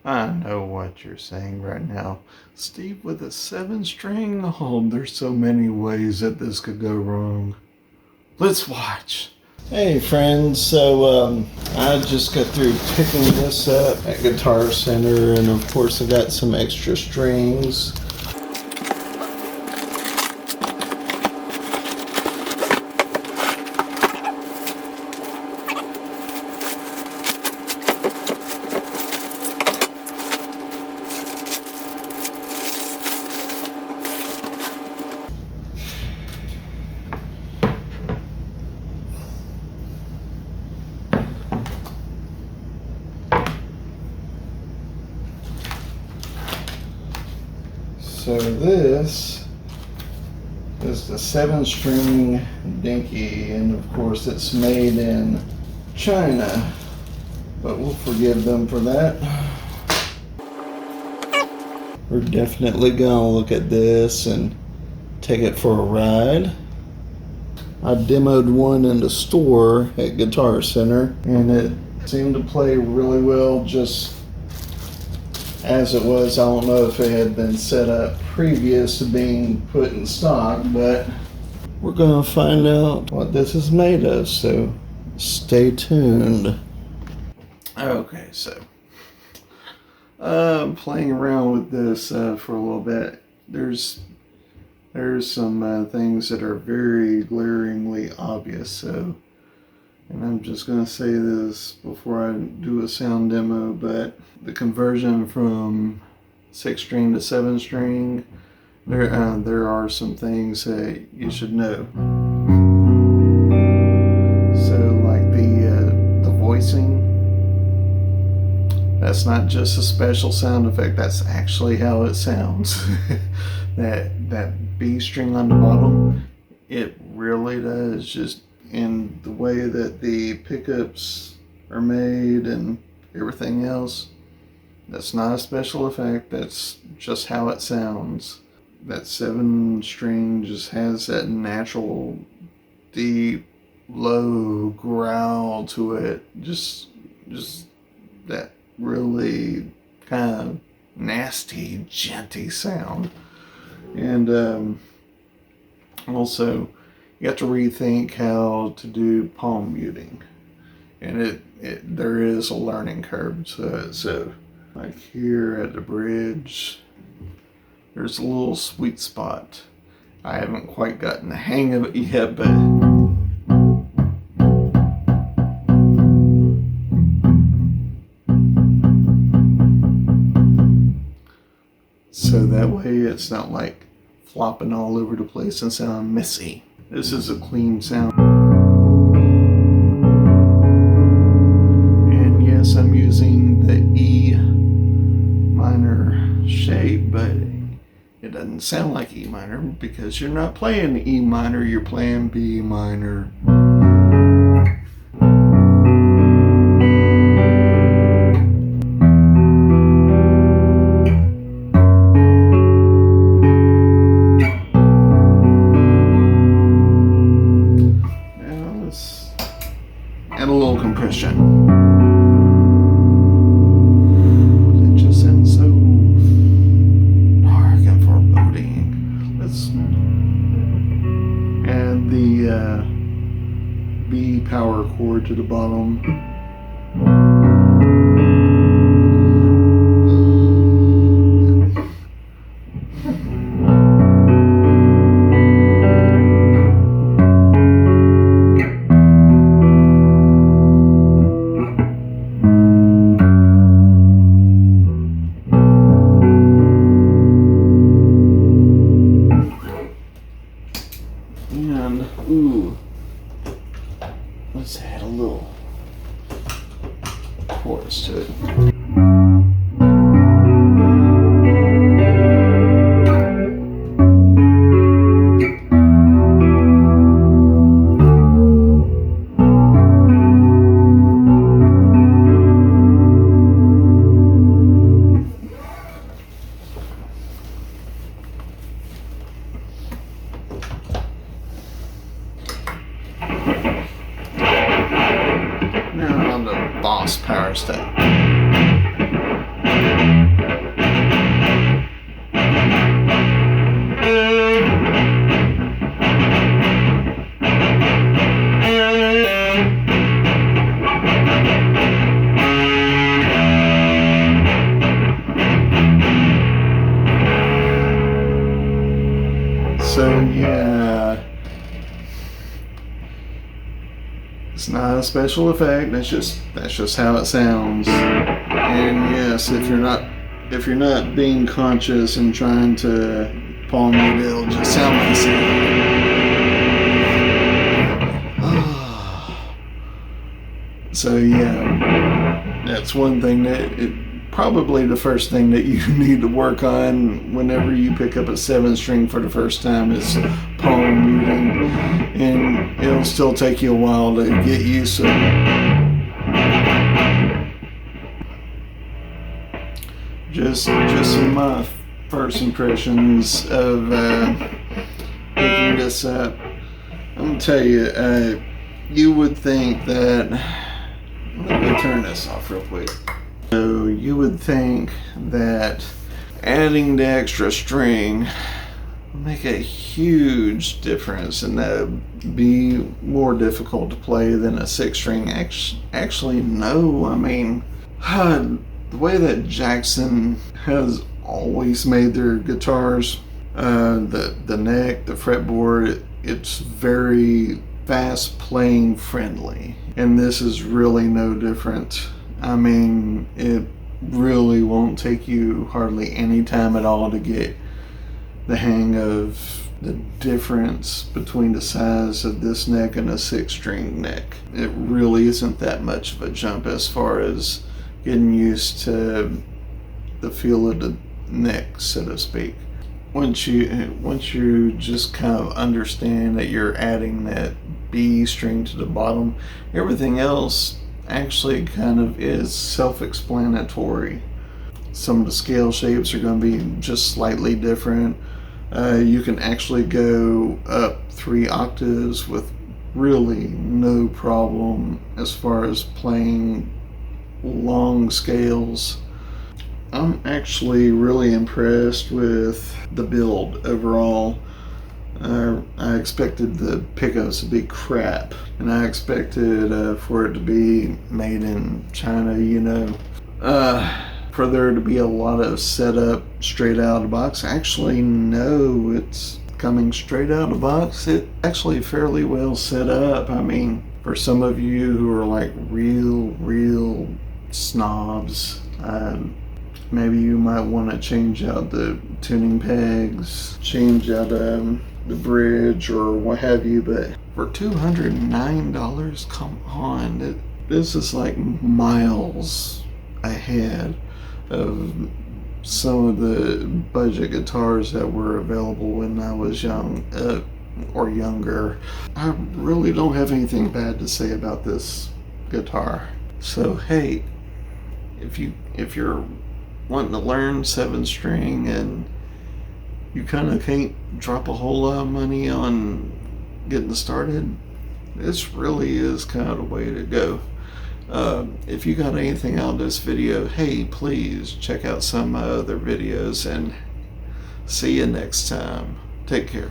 I know what you're saying right now. Steve with a 7-string? Oh, there's so many ways that this could go wrong. Let's watch. Hey friends, so I just got through picking this up at Guitar Center, and of course I got some extra strings. So this is the 7-string dinky, and of course it's made in China, but we'll forgive them for that. We're definitely gonna look at this and take it for a ride. I demoed one in the store at Guitar Center, and it seemed to play really well just as it was. I don't know if it had been set up previous to being put in stock, but we're gonna find out what this is made of, so stay tuned. Okay, so playing around with this for a little bit, there's some things that are very glaringly obvious, so, and I'm just going to say this before I do a sound demo, but the conversion from 6-string to 7-string, there are some things that you should know. So like the voicing, that's not just a special sound effect, that's actually how it sounds. that B string on the bottom, it really does, just in the way that the pickups are made and everything else. That's not a special effect, that's just how it sounds. That 7-string just has that natural deep low growl to it, just that really kind of nasty djenty sound. And also you have to rethink how to do palm muting, and there is a learning curve to it. So like here at the bridge, there's a little sweet spot. I haven't quite gotten the hang of it yet, but so that way it's not like flopping all over the place and sound messy. This is a clean sound. And yes, I'm using the E minor shape, but it doesn't sound like E minor because you're not playing E minor, you're playing B minor. And a little compression. It just sounds so dark and foreboding. Let's add the B power chord to the bottom. And ooh, let's add a little not a special effect. That's just how it sounds. And yes, if you're not being conscious and trying to palm it, it'll just sound like So yeah, that's one thing probably the first thing that you need to work on whenever you pick up a 7-string for the first time is palm muting, and it'll still take you a while to get used to it. Just some my first impressions of picking this up. I'm gonna tell you, you would think that. Let me turn this off real quick. So you would think that adding the extra string would make a huge difference, and that would be more difficult to play than a 6-string. Actually, no. I mean, the way that Jackson has always made their guitars, the neck, the fretboard, it's very fast playing friendly, and this is really no different. I mean, it really won't take you hardly any time at all to get the hang of the difference between the size of this neck and a 6-string neck. It really isn't that much of a jump as far as getting used to the feel of the neck, so to speak. Once you just kind of understand that you're adding that B string to the bottom, everything else actually kind of is self-explanatory. Some of the scale shapes are going to be just slightly different. You can actually go up 3 octaves with really no problem as far as playing long scales. I'm actually really impressed with the build overall. I expected the pickups to be crap, and I expected for it to be made in China, you know. For there to be a lot of setup straight out of the box. Actually, no, it's coming straight out of the box. It's actually fairly well set up. I mean, for some of you who are like real snobs, maybe you might want to change out the tuning pegs, change out the bridge or what have you, but for $209, come on, this is like miles ahead of some of the budget guitars that were available when I was young or younger. I really don't have anything bad to say about this guitar. So hey, if you're wanting to learn 7-string and you kind of can't drop a whole lot of money on getting started, this really is kind of the way to go. If you got anything out of this video, hey, please check out some of my other videos, and see you next time. Take care.